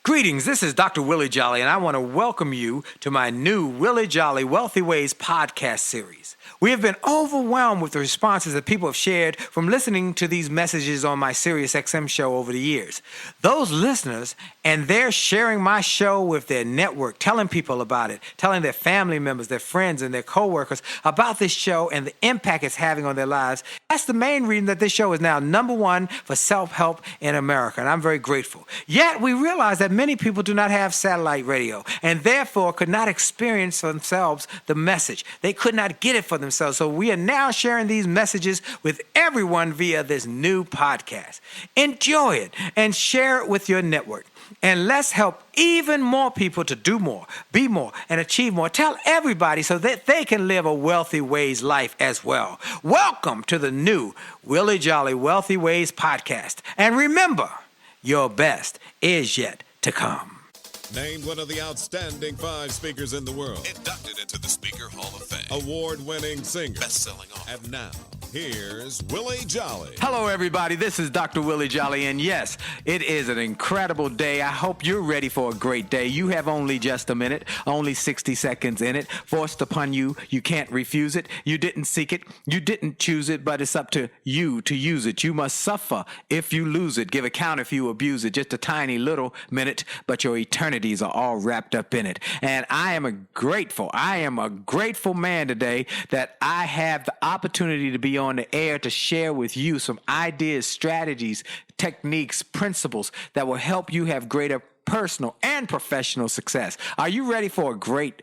Greetings, this is Dr. Willie Jolley, and I want to welcome you to my new Willie Jolley Wealthy Ways podcast series. We have been overwhelmed with the responses that people have shared from listening to these messages on my SiriusXM show over the years. Those listeners, and they're sharing my show with their network, telling people about it, telling their family members, their friends, and their coworkers about this show and the impact it's having on their lives. That's the main reason that this show is now #1 for self-help in America, and I'm very grateful. Yet we realize that many people do not have satellite radio and therefore could not experience for themselves the message. They could not get it for themselves. So we are now sharing these messages with everyone via this new podcast. Enjoy it and share it with your network. And let's help even more people to do more, be more, and achieve more. Tell everybody so that they can live a Wealthy Ways life as well. Welcome to the new Willie Jolley Wealthy Ways podcast. And remember, your best is yet to come. Named one of the outstanding 5 speakers in the world. Inducted into the Speaker Hall of Fame. Award-winning singer. Best-selling author. And now, here's Willie Jolley. Hello, everybody. This is Dr. Willie Jolley, and yes, it is an incredible day. I hope you're ready for a great day. You have only just a minute, only 60 seconds in it, forced upon you. You can't refuse it. You didn't seek it. You didn't choose it, but it's up to you to use it. You must suffer if you lose it. Give account if you abuse it. Just a tiny little minute, but your eternities are all wrapped up in it. And I am a grateful man today that I have the opportunity to be on the air to share with you some ideas, strategies, techniques, principles that will help you have greater personal and professional success. Are you ready for a great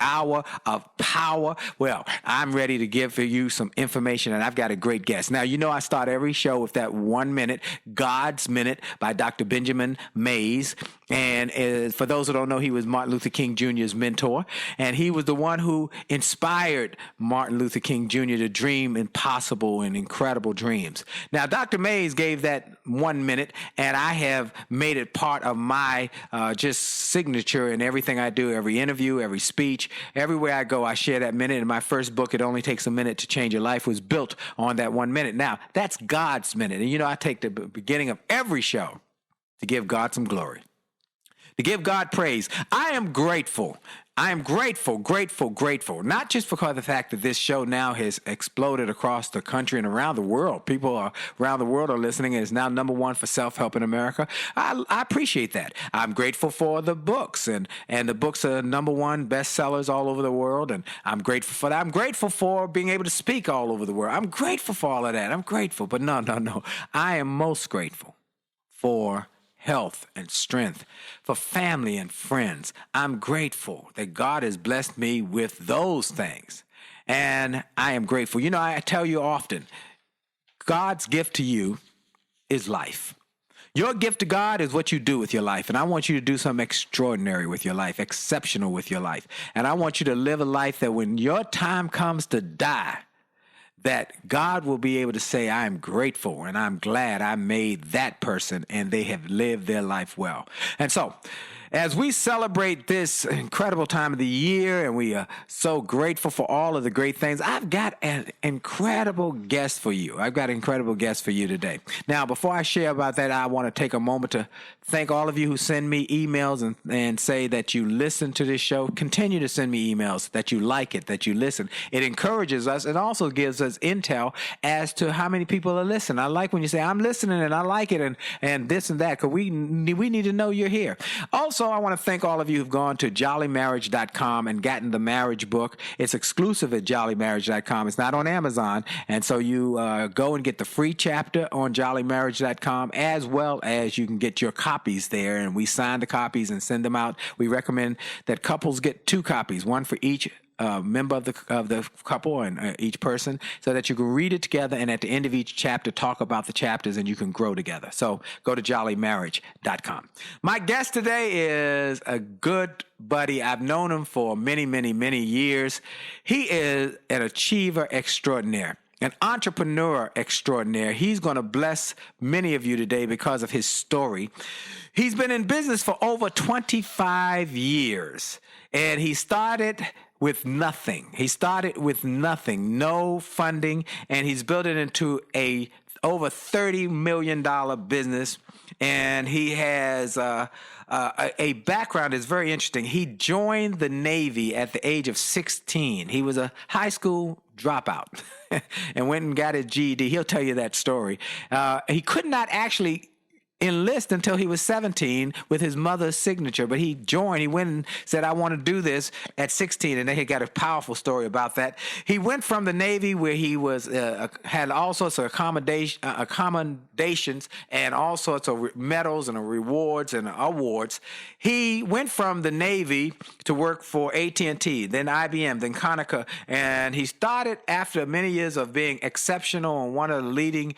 hour of power? Well, I'm ready to give you some information, and I've got a great guest. Now, you know I start every show with that 1 minute, God's Minute by Dr. Benjamin Mays. And for those who don't know, he was Martin Luther King Jr.'s mentor, and he was the one who inspired Martin Luther King Jr. to dream impossible and incredible dreams. Now, Dr. Mays gave that 1 minute, and I have made it part of my just signature in everything I do, every interview, every speech. Everywhere I go, I share that minute. In my first book, It Only Takes a Minute to Change Your Life, was built on that 1 minute. Now, that's God's minute. And you know, I take the beginning of every show to give God some glory, to give God praise. I am grateful. I am grateful, not just because of the fact that this show now has exploded across the country and around the world. People around the world are listening, and it's now #1 for self-help in America. I appreciate that. I'm grateful for the books, and the books are #1 bestsellers all over the world, and I'm grateful for that. I'm grateful for being able to speak all over the world. I'm grateful for all of that. I'm grateful, but no. I am most grateful for health and strength, for family and friends. I'm grateful that God has blessed me with those things. And I am grateful. You know, I tell you often, God's gift to you is life. Your gift to God is what you do with your life. And I want you to do something extraordinary with your life, exceptional with your life. And I want you to live a life that when your time comes to die, that God will be able to say, I am grateful and I'm glad I made that person and they have lived their life well. And so, as we celebrate this incredible time of the year and we are so grateful for all of the great things, I've got an incredible guest for you. Today. Now, before I share about that, I want to take a moment to thank all of you who send me emails and say that you listen to this show. Continue to send me emails, that you like it, that you listen. It encourages us. It also gives us intel as to how many people are listening. I like when you say, I'm listening and I like it and this and that, because we need to know you're here. Also, I want to thank all of you who've gone to jollymarriage.com and gotten the marriage book. It's exclusive at jollymarriage.com. It's not on Amazon. And so you go and get the free chapter on jollymarriage.com, as well as you can get your copies there. And we sign the copies and send them out. We recommend that couples get 2 copies, one for each member of the couple and each person, so that you can read it together, and at the end of each chapter talk about the chapters and you can grow together. So go to jollymarriage.com. My guest today is a good buddy. I've known him for many, many, many years. He is an achiever extraordinaire, an entrepreneur extraordinaire. He's going to bless many of you today because of his story. He's been in business for over 25 years, and he started with nothing. No funding, and he's built it into over $30 million business, and he has a background that's very interesting. He joined the Navy at the age of 16. He was a high school dropout and went and got his GED. He'll tell you that story. He could not actually enlist until he was 17 with his mother's signature, but he joined. He went and said, I want to do this at 16, and then he got a powerful story about that. He went from the Navy, where he was had all sorts of accommodations and all sorts of medals and rewards and awards. He went from the Navy to work for AT&T, then IBM, then Konica, and he started, after many years of being exceptional and one of the leading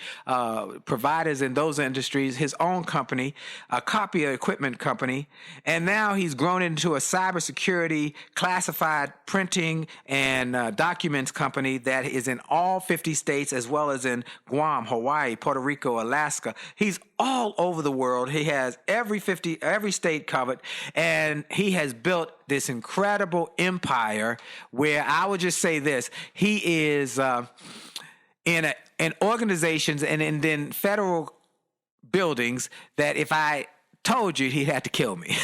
providers in those industries, his own company, a copy equipment company, and now he's grown into a cybersecurity, classified printing, and documents company that is in all 50 states, as well as in Guam, Hawaii, Puerto Rico, Alaska. He's all over the world. He has every state covered, and he has built this incredible empire where I would just say this: he is in organizations and then federal buildings that if I told you, he'd have to kill me.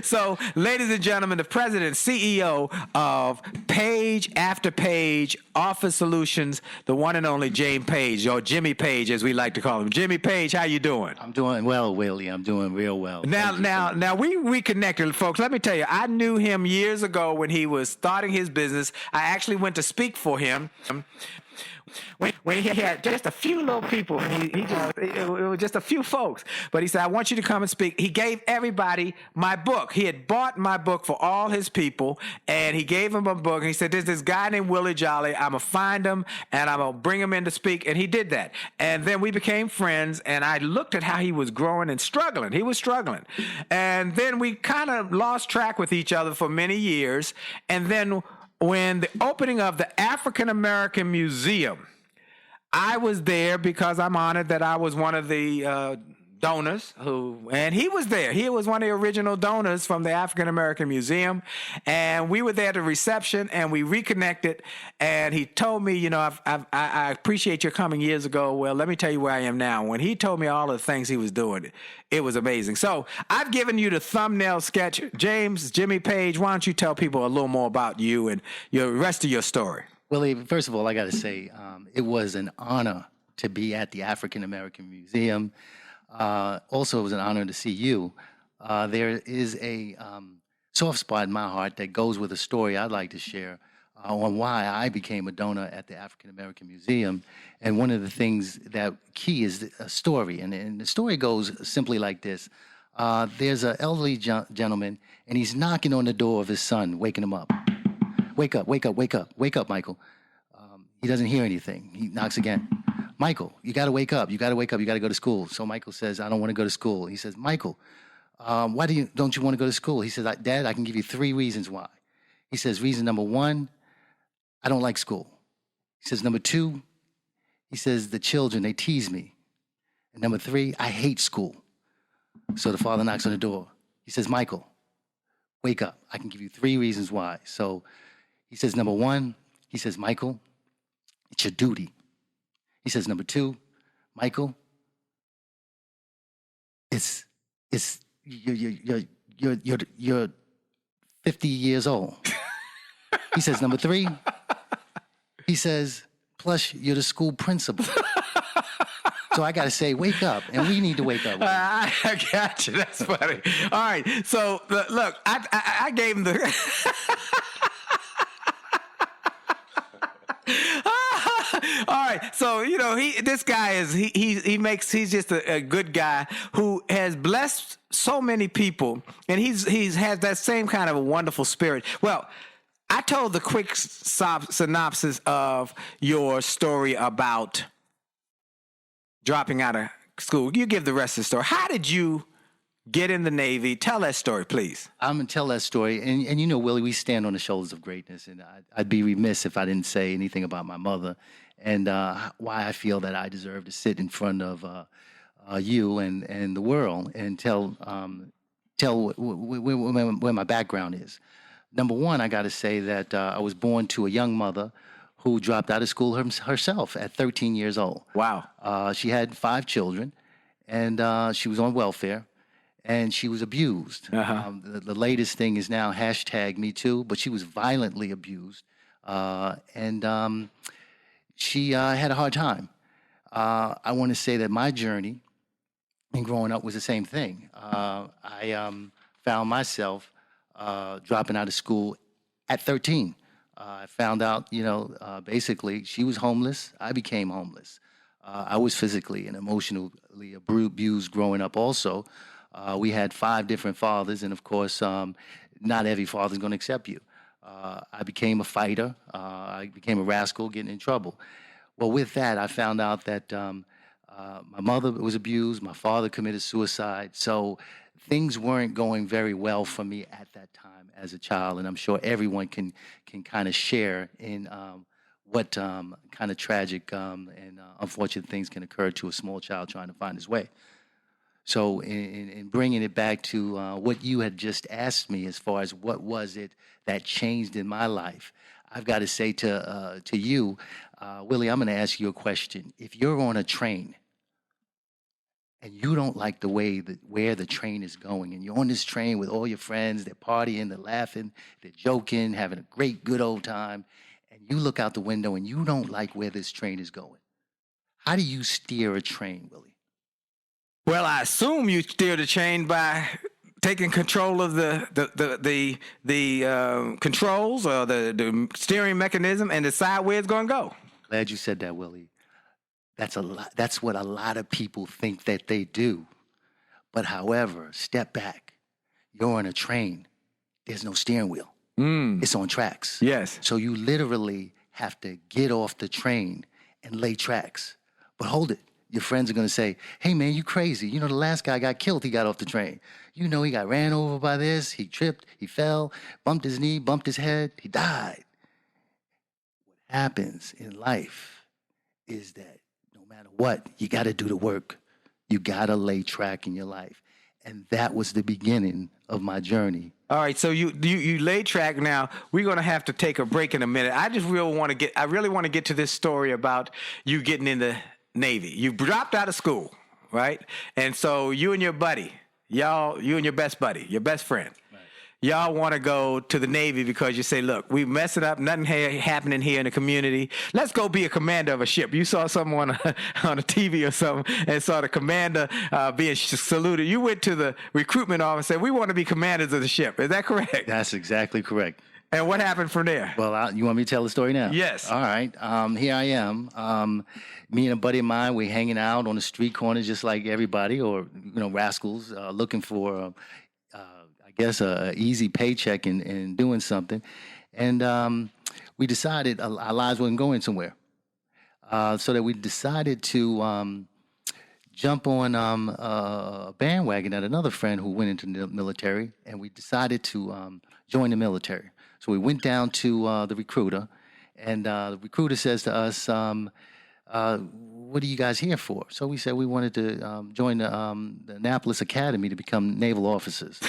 So, ladies and gentlemen, the president and CEO of Page After Page Office Solutions, the one and only James Page, or Jimmy Page, as we like to call him. Jimmy Page, how you doing? I'm doing well, Willie. I'm doing real well. Now we reconnected, folks. Let me tell you, I knew him years ago when he was starting his business. I actually went to speak for him. When he had just a few little people, it was just a few folks. But he said, I want you to come and speak. He gave everybody my book. He had bought my book for all his people, and he gave them a book. And he said, there's this guy named Willie Jolley. I'm going to find him, and I'm going to bring him in to speak. And he did that. And then we became friends, and I looked at how he was growing and struggling. He was struggling. And then we kind of lost track with each other for many years. And then when the opening of the African American Museum, I was there because I'm honored that I was one of the donors and he was there. He was one of the original donors from the African American Museum, and we were there at the reception, and we reconnected, and he told me, you know, I appreciate your coming years ago. Well, let me tell you where I am now. When he told me all of the things he was doing, it was amazing. So I've given you the thumbnail sketch. Jimmy Page, why don't you tell people a little more about you and the rest of your story? Willie, first of all, I got to say, it was an honor to be at the African American Museum. Also, it was an honor to see you. There is a soft spot in my heart that goes with a story I'd like to share on why I became a donor at the African American Museum. And one of the things that key is a story. And the story goes simply like this. There's an elderly gentleman, and he's knocking on the door of his son, waking him up. Wake up, wake up, wake up, wake up, Michael. He doesn't hear anything. He knocks again. Michael, you got to wake up. You got to wake up. You got to go to school. So Michael says, I don't want to go to school. He says, Michael, why don't you want to go to school? He says, Dad, I can give you 3 reasons why. He says, reason number 1, I don't like school. He says, number 2, he says, the children, they tease me. And number 3, I hate school. So the father knocks on the door. He says, Michael, wake up. I can give you 3 reasons why. So he says, number 1, he says, Michael, it's your duty. He says, number 2, Michael, you're 50 years old. He says, number 3, he says, plus you're the school principal. So I got to say, wake up, and we need to wake up. I got you. That's funny. All right. So look, I gave him the. All right, so you know this guy is he's just a good guy who has blessed so many people, and he's has that same kind of a wonderful spirit. Well, I told the quick synopsis of your story about dropping out of school. You give the rest of the story. How did you get in the Navy? Tell that story, please. I'm going to tell that story. And you know, Willie, we stand on the shoulders of greatness. And I'd be remiss if I didn't say anything about my mother and why I feel that I deserve to sit in front of you and the world and tell where my background is. Number 1, I got to say that I was born to a young mother who dropped out of school herself at 13 years old. Wow. She had 5 children, and she was on welfare, and she was abused. The latest thing is now #MeToo, but she was violently abused, and she had a hard time. I want to say that my journey in growing up was the same thing. I found myself dropping out of school at 13. I found out, basically she was homeless. I became homeless. I was physically and emotionally abused growing up also. We had 5 different fathers, and of course, not every father's going to accept you. I became a fighter. I became a rascal, getting in trouble. Well, with that, I found out that my mother was abused. My father committed suicide. So things weren't going very well for me at that time as a child, and I'm sure everyone can kind of share in what kind of tragic and unfortunate things can occur to a small child trying to find his way. So in bringing it back to what you had just asked me as far as what was it that changed in my life, I've got to say to you, Willie, I'm going to ask you a question. If you're on a train and you don't like the way where the train is going, and you're on this train with all your friends, they're partying, they're laughing, they're joking, having a great, good old time, and you look out the window and you don't like where this train is going, how do you steer a train, Willie? Well, I assume you steer the train by taking control of the controls or the steering mechanism and decide where it's going to go. Glad you said that, Willie. That's what a lot of people think that they do. But however, step back. You're on a train. There's no steering wheel. It's on tracks. Yes. So you literally have to get off the train and lay tracks. But hold it. Your friends are going to say, hey, man, you crazy. The last guy got killed. He got off the train. He got ran over by this. He tripped. He fell, bumped his knee, bumped his head. He died. What happens in life is that no matter what, you got to do the work. You got to lay track in your life. And that was the beginning of my journey. All right, so you lay track. Now we're going to have to take a break in a minute. I really want to get to this story about you getting in the Navy. You dropped out of school, right? And so you and your buddy, you and your best buddy, your best friend, y'all want to go to the Navy because you say, look, we messed it up. Nothing happening here in the community. Let's go be a commander of a ship. You saw someone on a TV or something and saw the commander being saluted. You went to the recruitment office and said, we want to be commanders of the ship. Is that correct? That's exactly correct. And what happened from there? Well, you want me to tell the story now? Yes. All right. Here I am. Me and a buddy of mine, we're hanging out on the street corners just like everybody, or, rascals, looking for, I guess, a easy paycheck and doing something. And we decided our lives wasn't going somewhere. So that we decided to jump on a bandwagon at another friend who went into the military, and we decided to join the military. So we went down to the recruiter, and the recruiter says to us, what are you guys here for? So we said we wanted to join the Annapolis Academy to become naval officers.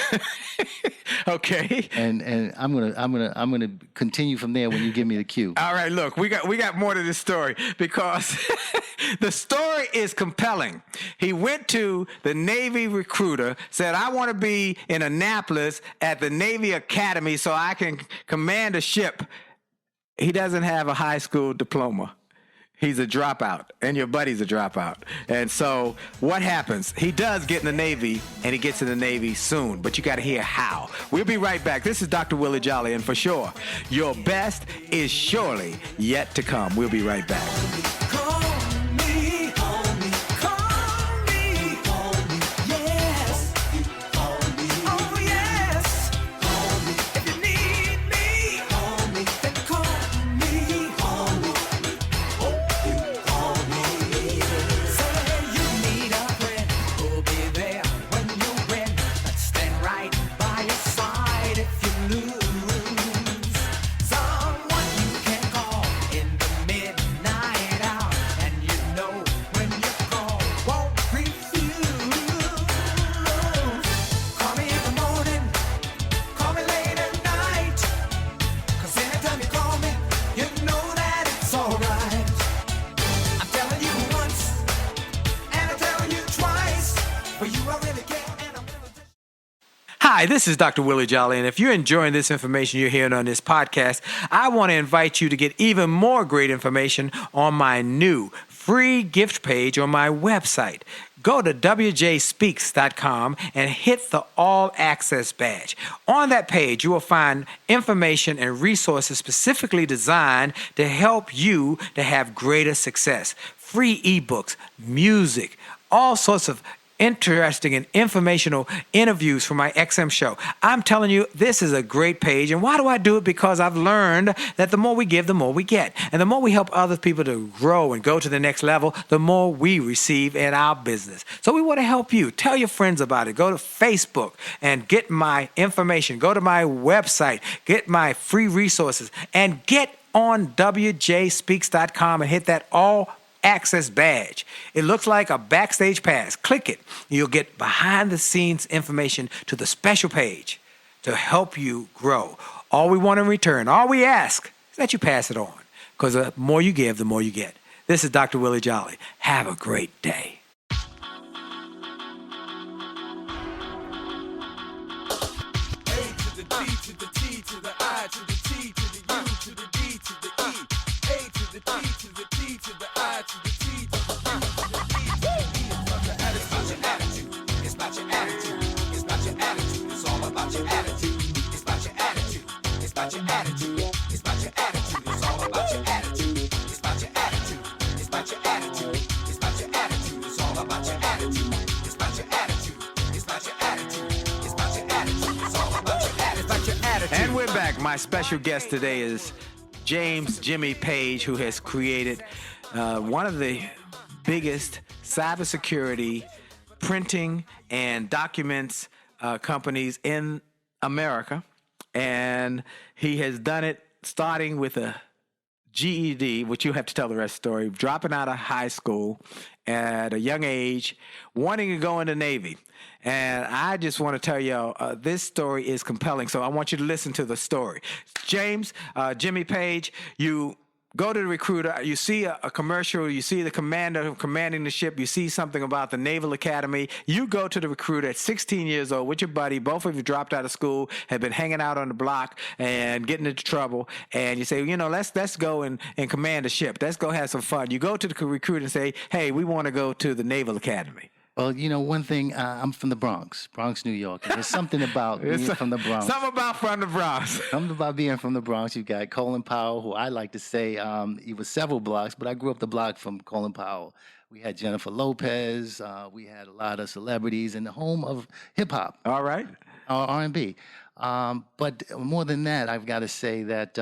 Okay. And I'm gonna continue from there when you give me the cue. All right, look, we got more to this story because the story is compelling. He went to the Navy recruiter, said, I want to be in Annapolis at the Navy Academy so I can command a ship. He doesn't have a high school diploma. He's a dropout, and your buddy's a dropout. And so what happens? He does get in the Navy, and he gets in the Navy soon, but you got to hear how. We'll be right back. This is Dr. Willie Jolley, and for sure, your best is surely yet to come. We'll be right back. Hi, this is Dr. Willie Jolley, and if you're enjoying this information you're hearing on this podcast, I want to invite you to get even more great information on my new free gift page on my website. Go to wjspeaks.com and hit the All Access badge. On that page, you will find information and resources specifically designed to help you to have greater success. Free ebooks, music, all sorts of interesting and informational interviews from my XM show. I'm telling you, this is a great page. And why do I do it? Because I've learned that the more we give, the more we get. And the more we help other people to grow and go to the next level, the more we receive in our business. So we want to help you. Tell your friends about it. Go to Facebook and get my information. Go to my website, get my free resources, and get on wjspeaks.com and hit that All Access badge. It looks like a backstage pass. Click it. You'll get behind the scenes information to the special page to help you grow. All we want in return, all we ask is that you pass it on, because the more you give, the more you get. This is Dr. Willie Jolley. Have a great day. And we're back. My special guest today is James Jimmy Page, who has created one of the biggest cybersecurity printing and documents companies in America. And he has done it starting with a GED, which you have to tell the rest of the story, dropping out of high school at a young age, wanting to go in the Navy. And I just want to tell y'all, this story is compelling, so I want you to listen to the story. James, Jimmy Page, you go to the recruiter, you see a commercial, you see the commander commanding the ship, you see something about the Naval Academy, you go to the recruiter at 16 years old with your buddy, both of you dropped out of school, have been hanging out on the block and getting into trouble, and you say, let's go and command a ship, let's go have some fun. You go to the recruiter and say, hey, we want to go to the Naval Academy. Well, one thing, I'm from the Bronx, New York. And there's something about being from the Bronx. Something about from the Bronx. Something about being from the Bronx. You've got Colin Powell, who I like to say he was several blocks, but I grew up the block from Colin Powell. We had Jennifer Lopez. We had a lot of celebrities in the home of hip-hop. All right. R&B. But more than that, I've got to say that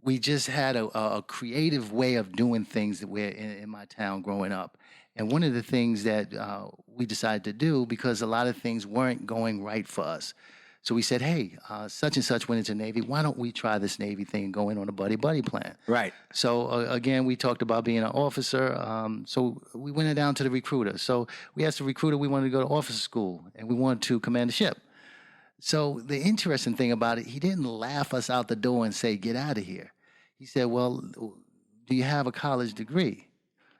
we just had a creative way of doing things that we're in my town growing up. And one of the things that we decided to do, because a lot of things weren't going right for us, so we said, hey, such and such went into Navy. Why don't we try this Navy thing and go in on a buddy-buddy plan? Right. So, again, we talked about being an officer. So we went down to the recruiter. So we asked the recruiter, we wanted to go to officer school, and we wanted to command a ship. So the interesting thing about it, he didn't laugh us out the door and say, get out of here. He said, well, do you have a college degree?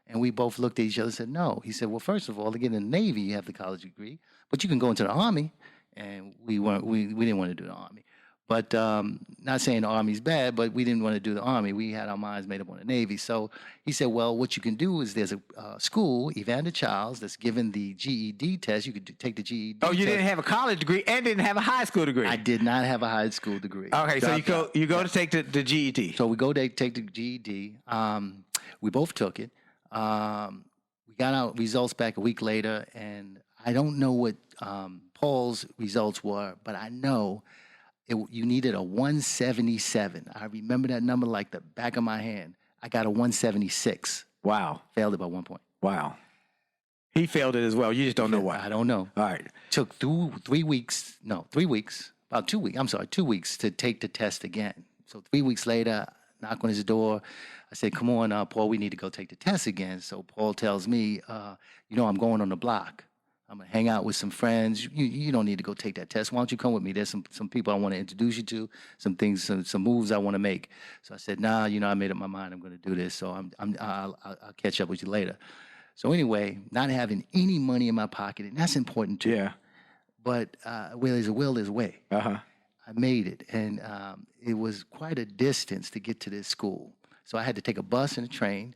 And we both looked at each other and said, no. He said, well, first of all, to get in the Navy, you have the college degree, but you can go into the Army. And we didn't want to do the Army. But not saying the Army's bad, but we didn't want to do the Army. We had our minds made up on the Navy. So he said, well, what you can do is there's a school, Evander Childs, that's given the GED test. You could take the GED test. Oh, you didn't have a college degree and didn't have a high school degree? I did not have a high school degree. Okay, so you go to take the GED. So we go to take the GED. We both took it. We got our results back a week later, and I don't know what Paul's results were, but I know you needed a 177. I remember that number like the back of my hand. I got a 176. Wow. Failed it by 1 point. Wow. He failed it as well. You just don't know why. I don't know. All right. Took 3 weeks, about 2 weeks. I'm sorry, 2 weeks to take the test again. So 3 weeks later, knock on his door. I said, come on, Paul, we need to go take the test again. So Paul tells me, I'm going on the block. I'm going to hang out with some friends. You don't need to go take that test. Why don't you come with me? There's some people I want to introduce you to, some things, some moves I want to make. So I said, nah, I made up my mind. I'm going to do this. So I'll catch up with you later. So anyway, not having any money in my pocket, and that's important too. Yeah. but where there's a will, there's a way. Uh-huh. I made it, and it was quite a distance to get to this school. So I had to take a bus and a train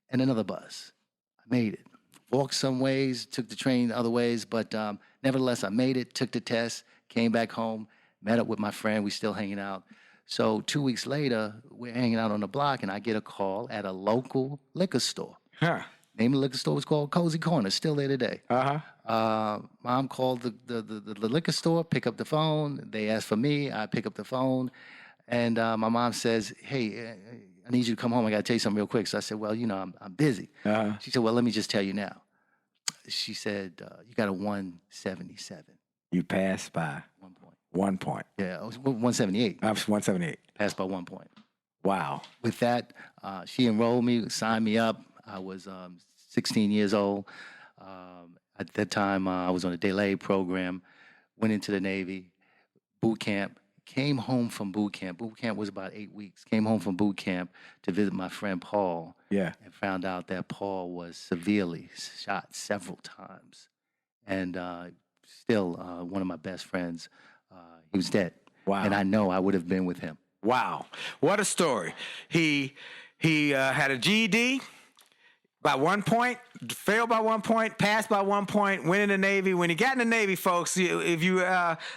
and another bus. I made it. Walked some ways, took the train other ways, but nevertheless, I made it, took the test, came back home, met up with my friend. We still hanging out. So 2 weeks later, we're hanging out on the block, and I get a call at a local liquor store. Huh. Name of the liquor store was called Cozy Corner, still there today. Uh-huh. Mom called the liquor store, pick up the phone. They asked for me. I pick up the phone. And my mom says, hey, I need you to come home. I got to tell you something real quick. So I said, well, I'm busy. Uh-huh. She said, well, let me just tell you now. She said, you got a 177. You passed by 1 point. 1 point. Yeah, it was 178. I was 178. Passed by 1 point. Wow. With that, she enrolled me, signed me up. I was 16 years old. At that time, I was on a delay program, went into the Navy, boot camp, came home from boot camp. Boot camp was about 8 weeks. Came home from boot camp to visit my friend Paul. Yeah. And found out that Paul was severely shot several times. And still one of my best friends, he was dead. Wow. And I know I would have been with him. Wow. What a story. He had a GED by 1 point, failed by 1 point, passed by 1 point, went in the Navy. When he got in the Navy, folks, if you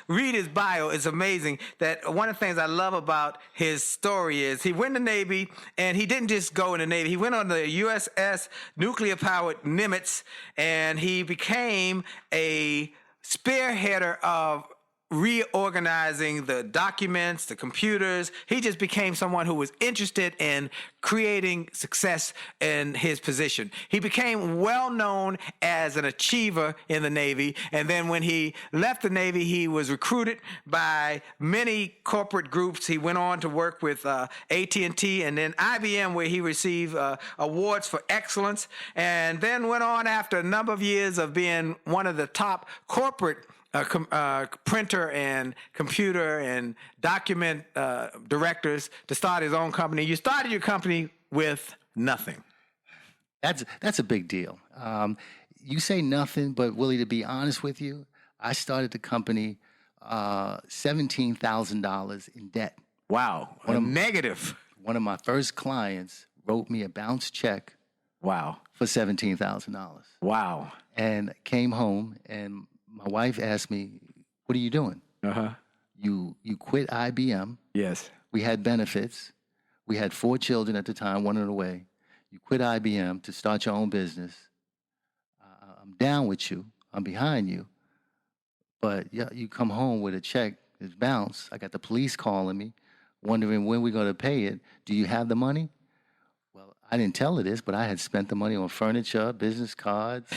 read his bio, it's amazing that one of the things I love about his story is he went in the Navy, and he didn't just go in the Navy. He went on the USS nuclear-powered Nimitz, and he became a spearheader of reorganizing the documents, the computers. He just became someone who was interested in creating success in his position. He became well known as an achiever in the Navy, and then when he left the Navy, he was recruited by many corporate groups. He went on to work with AT&T and then IBM, where he received awards for excellence, and then went on after a number of years of being one of the top corporate printer and computer and document directors to start his own company. You started your company with nothing. That's a big deal. You say nothing, but Willie, to be honest with you, I started the company $17,000 in debt. Wow. Negative. One of my first clients wrote me a bounce check. Wow. For $17,000. Wow. And came home, and my wife asked me, what are you doing? Uh-huh. You quit IBM. Yes. We had benefits. We had 4 children at the time, one on the way. You quit IBM to start your own business. I'm down with you. I'm behind you. But yeah, you come home with a check that's bounced. I got the police calling me, wondering when we're going to pay it. Do you have the money? Well, I didn't tell her this, but I had spent the money on furniture, business cards.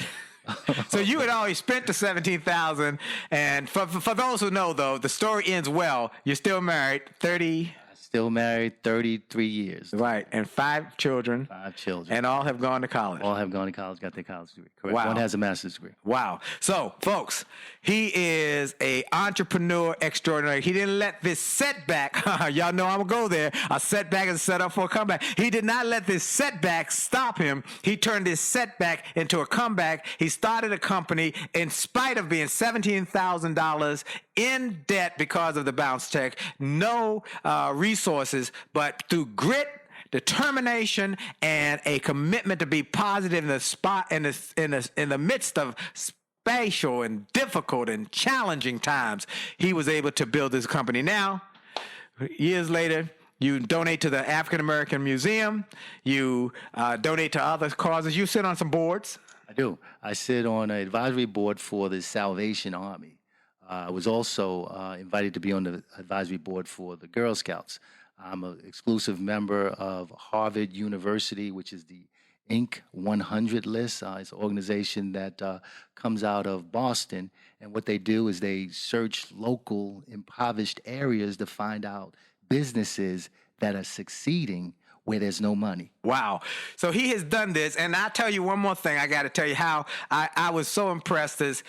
So you had already spent the $17,000, and for those who know, though, the story ends well. You're still married, 30. Still married, 33 years. Right, and 5 children. 5 children. And all have gone to college. All have gone to college, got their college degree. Correct. Wow. One has a master's degree. Wow. So, folks, he is a entrepreneur extraordinary. He didn't let this setback, y'all know I'm going to go there, a setback is set up for a comeback. He did not let this setback stop him. He turned this setback into a comeback. He started a company in spite of being $17,000 in debt because of the bounce check. No resources, but through grit, determination, and a commitment to be positive in the spot in the midst of spatial and difficult and challenging times, he was able to build this company. Now, years later, you donate to the African American Museum. You donate to other causes. You sit on some boards. I do. I sit on an advisory board for the Salvation Army. I was also invited to be on the advisory board for the Girl Scouts. I'm an exclusive member of Harvard University, which is the Inc. 100 list. It's an organization that comes out of Boston. And what they do is they search local impoverished areas to find out businesses that are succeeding where there's no money. Wow. So he has done this. And I'll tell you one more thing. I got to tell you how I was so impressed is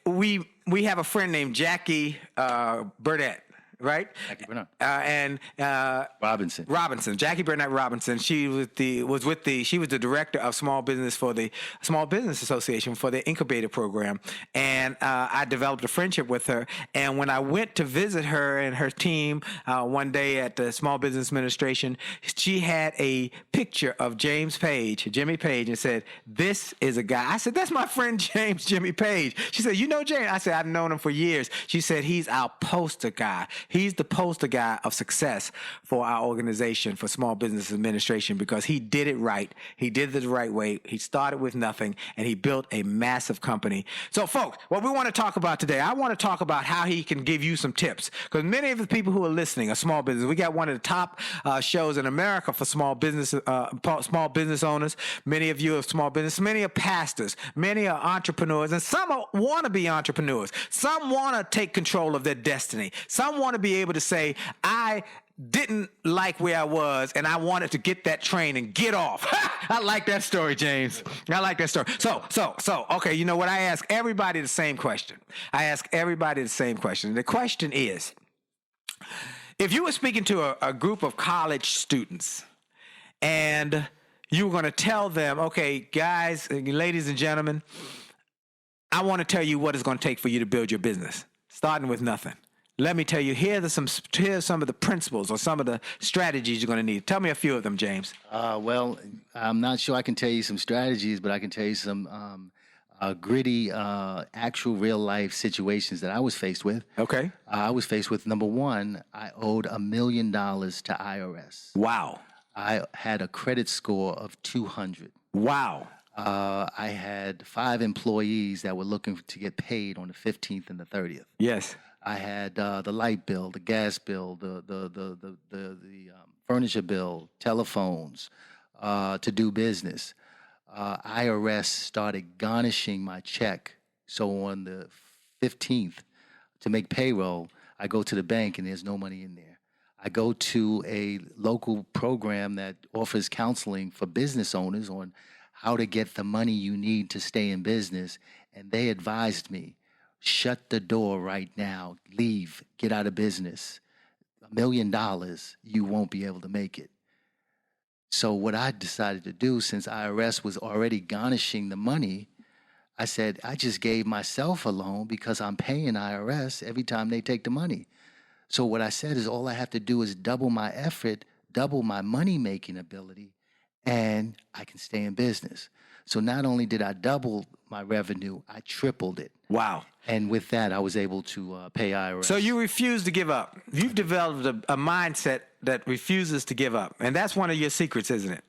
we have a friend named Jackie Burdett. right? Jackie Bernard. And Robinson. Jackie Burnett Robinson. She was the director of small business for the Small Business Association for the incubator program, and I developed a friendship with her. And when I went to visit her and her team one day at the Small Business Administration, she had a picture of Jimmy Page, and said, "This is a guy." I said, "That's my friend Jimmy Page." She said, "You know James?" I said, "I've known him for years." She said, "He's our poster guy. He's the poster guy of success for our organization, for Small Business Administration, because he did it right. He did it the right way. He started with nothing, and he built a massive company." So, folks, what we want to talk about today, I want to talk about how he can give you some tips, because many of the people who are listening are small business. We got one of the top shows in America for small business owners. Many of you are small business. Many are pastors. Many are entrepreneurs, and some want to be entrepreneurs. Some want to take control of their destiny. Some want to be able to say, "I didn't like where I was, and I wanted to get that train and get off." I like that story, James. I like that story. So, okay, you know what? I ask everybody the same question. The question is, if you were speaking to a group of college students and you were going to tell them, "Okay, guys, ladies and gentlemen, I want to tell you what it's going to take for you to build your business, starting with nothing. Let me tell you, here are some of the principles or some of the strategies you're going to need." Tell me a few of them, James. Well, I'm not sure I can tell you some strategies, but I can tell you some gritty, actual real life situations that I was faced with. Okay. I was faced with, number one, I owed $1 million to IRS. Wow. I had a credit score of 200. Wow. I had 5 employees that were looking to get paid on the 15th and the 30th. Yes. I had the light bill, the gas bill, the furniture bill, telephones to do business. IRS started garnishing my check. So on the 15th, to make payroll, I go to the bank and there's no money in there. I go to a local program that offers counseling for business owners on how to get the money you need to stay in business. And they advised me, shut the door right now, leave, get out of business. $1 million, you won't be able to make it. So what I decided to do, since IRS was already garnishing the money, I said, I just gave myself a loan because I'm paying IRS every time they take the money. So what I said is all I have to do is double my effort, double my money-making ability, and I can stay in business. So not only did I double my revenue, I tripled it. Wow. And with that, I was able to pay IRS. So you refuse to give up. You've developed a mindset that refuses to give up. And that's one of your secrets, isn't it?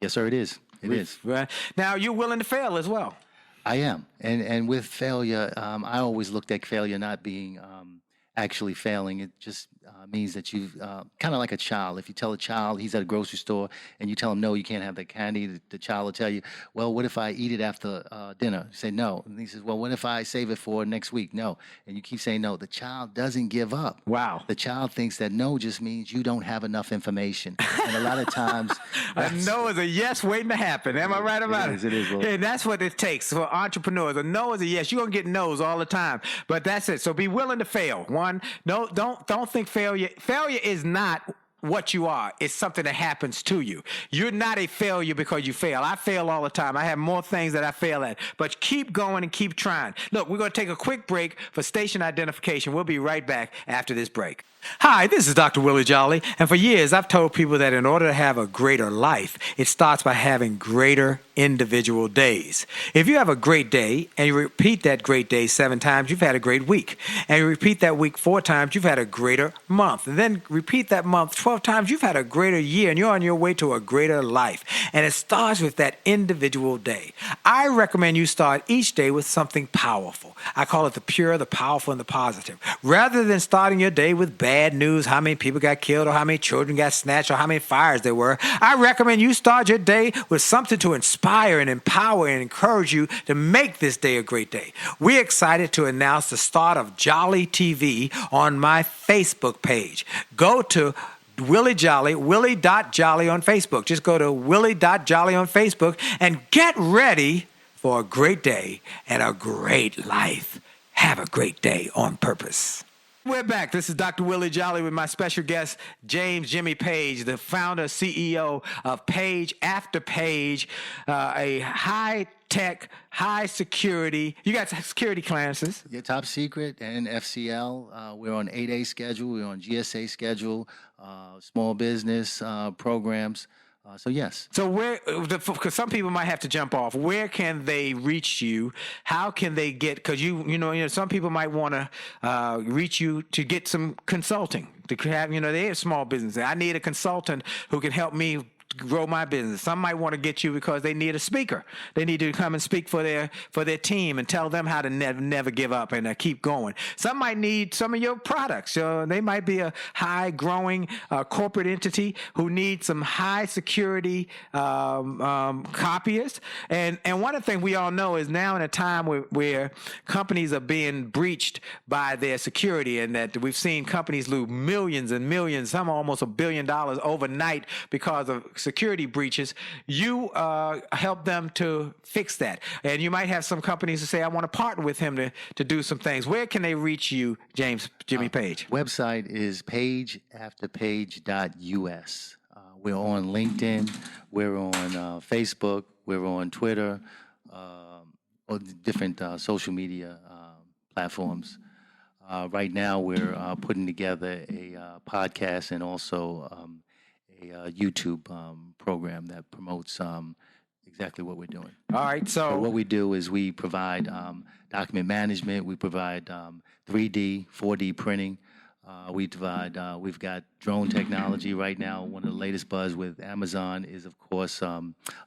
Yes, sir, it is. It is. Right. Now, you're willing to fail as well. I am. And with failure, I always looked at failure not being actually failing. It just means that you've kind of like a child. If you tell a child he's at a grocery store and you tell him, no, you can't have that candy, the child will tell you, well, what if I eat it after dinner? You say no. And he says, well, what if I save it for next week? No. And you keep saying no. The child doesn't give up. Wow. The child thinks that no just means you don't have enough information. And a lot of times... A no is a yes waiting to happen. Am I right about it? It is. Well, and that's what it takes for entrepreneurs. A no is a yes. You're going to get no's all the time. But that's it. So be willing to fail. One, no, don't think failure is not what you are. It's something that happens to you. You're not a failure because you fail. I fail all the time. I have more things that I fail at. But keep going and keep trying. Look, we're going to take a quick break for station identification. We'll be right back after this break. Hi, this is Dr. Willie Jolley, and for years I've told people that in order to have a greater life, it starts by having greater individual days. If you have a great day and you repeat that great day 7 times, you've had a great week. And you repeat that week 4 times, you've had a greater month. And then repeat that month 12 times, you've had a greater year, and you're on your way to a greater life. And it starts with that individual day. I recommend you start each day with something powerful. I call it the pure, the powerful, and the positive. Rather than starting your day with bad news, how many people got killed or how many children got snatched or how many fires there were, I recommend you start your day with something to inspire and empower and encourage you to make this day a great day. We're excited to announce the start of Jolley TV on my Facebook page. Go to Willie Jolley, Willie.Jolley on Facebook. Just go to Willie.Jolley on Facebook and get ready for a great day and a great life. Have a great day on purpose. We're back. This is Dr. Willie Jolley with my special guest, James Jimmy Page, the founder, CEO of Page After Page, a high-tech, high-security. You got security clearances. Yeah, top secret and FCL. We're on 8A schedule. We're on GSA schedule, small business programs. So yes. So because some people might have to jump off, where can they reach you? How can they get, because you know, some people might want to reach you to get some consulting, to have, they have small businesses. I need a consultant who can help me grow my business. Some might want to get you because they need a speaker. They need to come and speak for their team and tell them how to never give up and keep going. Some might need some of your products. They might be a high growing corporate entity who needs some high security copyists. And one of the things we all know is now in a time where companies are being breached by their security, and that we've seen companies lose millions and millions, some almost $1 billion overnight because of security breaches. You help them to fix that. And you might have some companies who say, I want to partner with him to do some things. Where can they reach you, Jimmy Page? Website is pageafterpage.us. We're on LinkedIn. We're on Facebook. We're on Twitter, or different social media platforms. Right now, we're putting together a podcast and also a YouTube program that promotes exactly what we're doing. All right. So what we do is we provide document management. We provide 3D, 4D printing. We've got drone technology right now. One of the latest buzz with Amazon is, of course,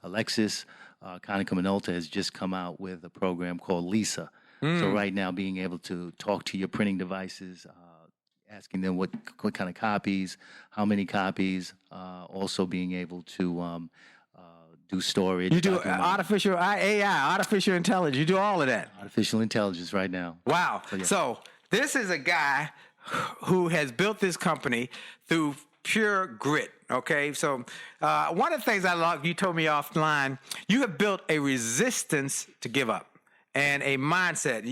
Alexis. Konica Minolta has just come out with a program called Lisa. So right now, being able to talk to your printing devices, asking them what kind of copies, how many copies, also being able to do storage. You do artificial AI, artificial intelligence. You do all of that. Artificial intelligence right now. Wow. So this is a guy who has built this company through pure grit. Okay. So one of the things I love, you told me offline, you have built a resistance to give up and a mindset.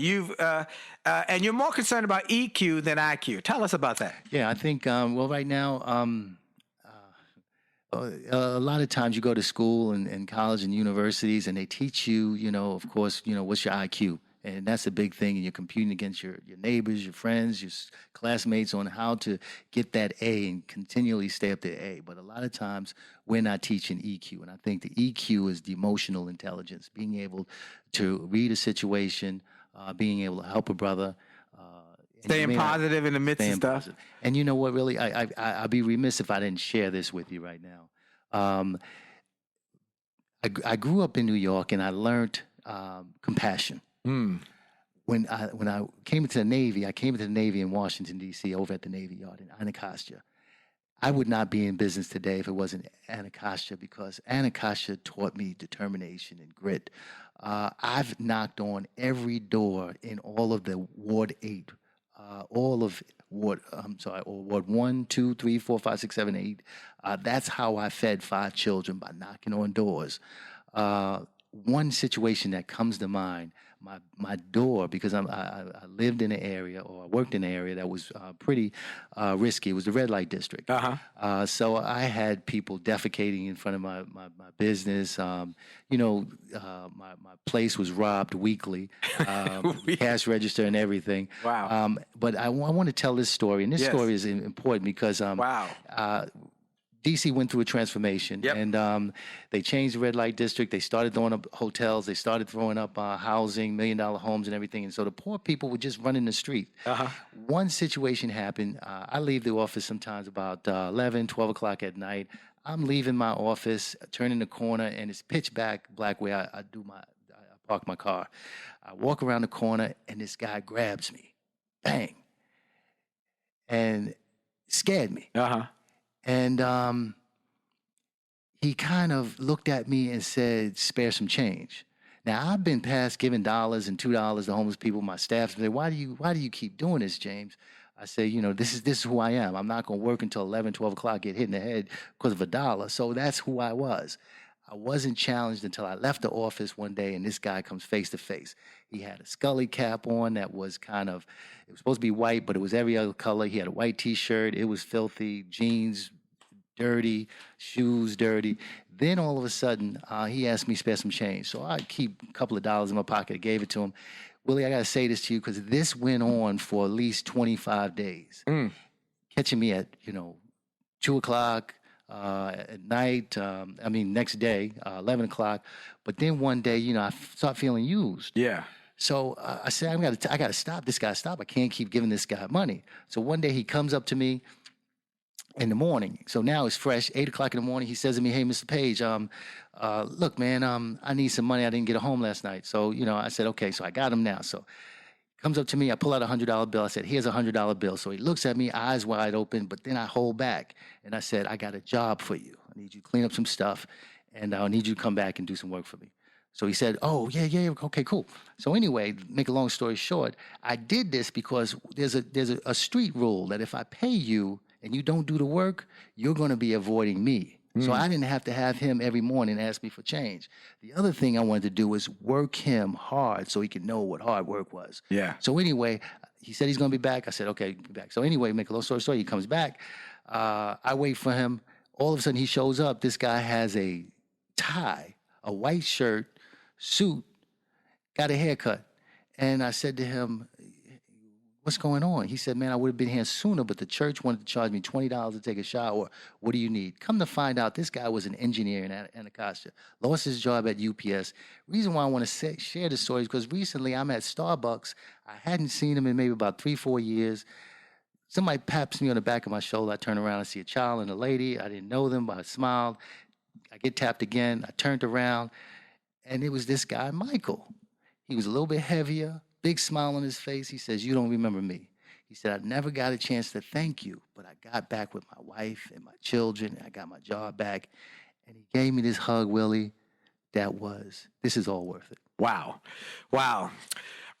And you're more concerned about EQ than IQ. Tell us about that. Yeah, I think, right now, a lot of times you go to school and college and universities and they teach you, of course, what's your IQ. And that's a big thing. And you're competing against your neighbors, your friends, your classmates on how to get that A and continually stay up to A. But a lot of times we're not teaching EQ. And I think the EQ is the emotional intelligence, being able to read a situation, being able to help a brother. Staying positive in the midst of stuff. Positive. And you know what, really, I'd be remiss if I didn't share this with you right now. I grew up in New York and I learned compassion. When I came into the Navy, in Washington, D.C., over at the Navy Yard in Anacostia. I would not be in business today if it wasn't Anacostia, because Anacostia taught me determination and grit. I've knocked on every door in all of the Ward 8, Ward 1, 2, 3, 4, 5, 6, 7, 8. That's how I fed 5 children, by knocking on doors. One situation that comes to mind, my door, because I lived in an area, or I worked in an area that was pretty risky. It was the red light district. So I had people defecating in front of my business. My place was robbed weekly, cash register and everything. Wow. But I want to tell this story, and this story is important because DC went through a transformation, and they changed the red light district. They started throwing up hotels. They started throwing up housing, $1 million homes and everything. And so the poor people would just run in the street. One situation happened. I leave the office sometimes about 11, 12 o'clock at night. I'm leaving my office, turning the corner, and it's pitch black where I park my car. I walk around the corner, and this guy grabs me. Bang. And scared me. And he kind of looked at me and said, "Spare some change." Now, I've been past giving $1 and $2 to homeless people. My staff say, "Why do you keep doing this, James?" I say, this is who I am. I'm not going to work until 11, 12 o'clock, get hit in the head because of $1. So that's who I was. I wasn't challenged until I left the office one day and this guy comes face to face. He had a Scully cap on that was it was supposed to be white, but it was every other color. He had a white t-shirt. It was filthy, jeans dirty, shoes dirty. Then all of a sudden, he asked me to spare some change. So I keep a couple of dollars in my pocket. I gave it to him. Willie, I got to say this to you because this went on for at least 25 days. Catching me at, 2 o'clock at night, next day, 11 o'clock. But then one day, I start feeling used. Yeah. So I said, I got to stop this guy. I can't keep giving this guy money. So one day he comes up to me in the morning. So now it's fresh, 8 o'clock in the morning. He says to me, "Hey, Mr. Page, look, man, I need some money. I didn't get home last night." So, I said, okay, so I got him now. So comes up to me, I pull out a $100 bill. I said, "Here's a $100 bill." So he looks at me, eyes wide open, but then I hold back. And I said, "I got a job for you. I need you to clean up some stuff, and I need you to come back and do some work for me." So he said, "Oh, yeah, okay, cool." So anyway, make a long story short, I did this because there's a street rule that if I pay you and you don't do the work, you're going to be avoiding me. So I didn't have to have him every morning ask me for change. The other thing I wanted to do was work him hard so he could know what hard work was. Yeah. So anyway, he said he's going to be back. I said, okay, be back. So anyway, make a long story short, he comes back. I wait for him. All of a sudden he shows up. This guy has a tie, a white shirt, suit, got a haircut. And I said to him, "What's going on?" He said, "Man, I would have been here sooner, but the church wanted to charge me $20 to take a shower. What do you need?" Come to find out, this guy was an engineer in Anacostia, lost his job at UPS. Reason why I want to share this story is because recently I'm at Starbucks. I hadn't seen him in maybe about 3-4 years. Somebody taps me on the back of my shoulder. I turn around and see a child and a lady. I didn't know them, but I smiled. I get tapped again. I turned around, and it was this guy, Michael. He was a little bit heavier, big smile on his face. He says, "You don't remember me." He said, "I never got a chance to thank you, but I got back with my wife and my children. And I got my job back." And he gave me this hug, Willie. This is all worth it. Wow.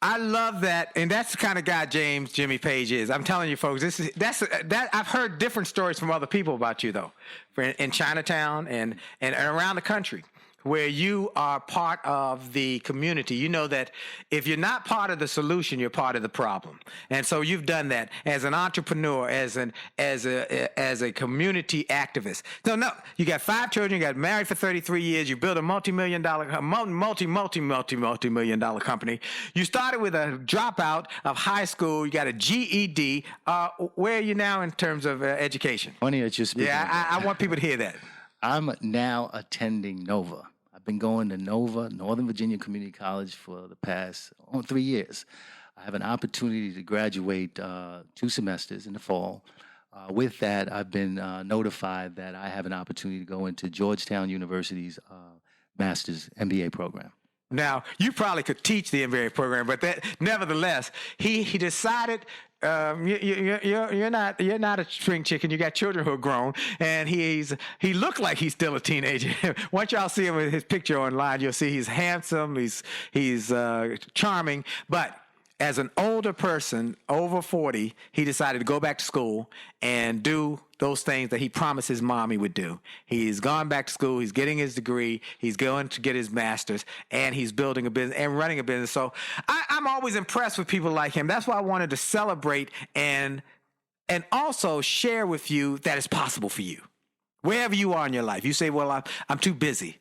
I love that, and that's the kind of guy Jimmy Page is. I'm telling you, folks, I've heard different stories from other people about you, though, in Chinatown and around the country, where you are part of the community. You know that if you're not part of the solution, you're part of the problem. And so you've done that as an entrepreneur, as a community activist. So no, you got 5 children, you got married for 33 years, you built a multi-million dollar company. You started with a dropout of high school, you got a GED. Where are you now in terms of education? Funny that you're speaking. Yeah, I want people to hear that. I'm now attending Nova. I've been going to Nova, Northern Virginia Community College, for the past 3 years. I have an opportunity to graduate 2 semesters in the fall. With that, I've been notified that I have an opportunity to go into Georgetown University's master's MBA program. Now, you probably could teach the MBA program, but nevertheless, he decided you're not a spring chicken. You got children who are grown, and he looked like he's still a teenager. Once y'all see him with his picture online, you'll see he's handsome, he's charming, but as an older person, over 40, he decided to go back to school and do those things that he promised his mom he would do. He's gone back to school. He's getting his degree. He's going to get his master's, and he's building a business and running a business. So I'm always impressed with people like him. That's why I wanted to celebrate and also share with you that it's possible for you. Wherever you are in your life, you say, "Well, I'm too busy.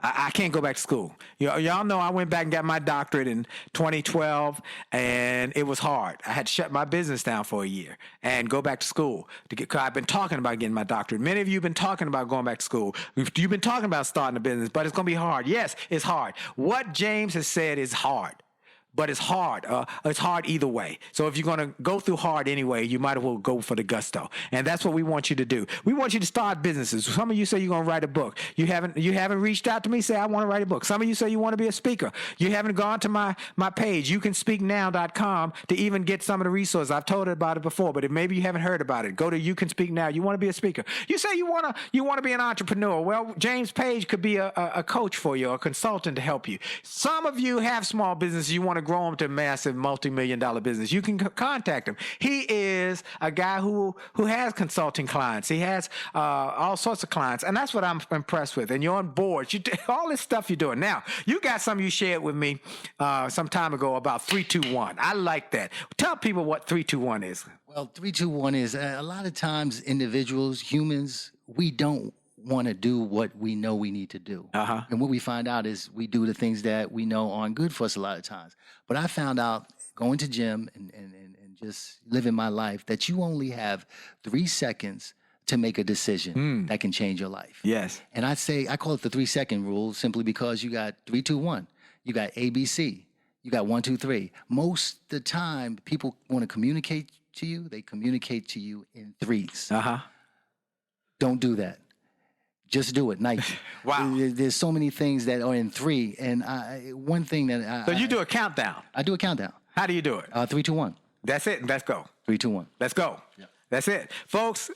I can't go back to school." Y'all know I went back and got my doctorate in 2012, and it was hard. I had to shut my business down for a year and go back to school. Cause I've been talking about getting my doctorate. Many of you have been talking about going back to school. You've been talking about starting a business, but it's going to be hard. Yes, it's hard. What James has said is hard. But it's hard. It's hard either way. So if you're going to go through hard anyway, you might as well go for the gusto. And that's what we want you to do. We want you to start businesses. Some of you say you're going to write a book. You haven't reached out to me, say, "I want to write a book." Some of you say you want to be a speaker. You haven't gone to my page, youcanspeaknow.com, to even get some of the resources. I've told about it before, but if maybe you haven't heard about it, go to You Can Speak Now. You want to be a speaker. You say you want to be an entrepreneur. Well, James Page could be a coach for you, a consultant to help you. Some of you have small businesses you want to grow them to massive multi-million-dollar business, you can contact him. He is a guy who has consulting clients. He has all sorts of clients, and that's what I'm impressed with. And you're on board. All this stuff you're doing. Now, you got something you shared with me some time ago about 3-2-1. I like that. Tell people what 3-2-1 is. Well, 3-2-1 is a lot of times individuals, humans, we don't want to do what we know we need to do. And what we find out is we do the things that we know aren't good for us a lot of times. But I found out going to gym and just living my life that you only have 3 seconds to make a decision that can change your life. Yes. And I call it the 3-second rule simply because you got 3-2-1. You got ABC. You got 1, 2, 3. Most of the time, people want to communicate to you. They communicate to you in 3s. Don't do that. Just do it, Nike. Wow. There's so many things that are in 3, and one thing that So you do a countdown. I do a countdown. How do you do it? 3, 2, 1. That's it. Let's go. 3, 2, 1. Let's go. Yeah. That's it. Folks,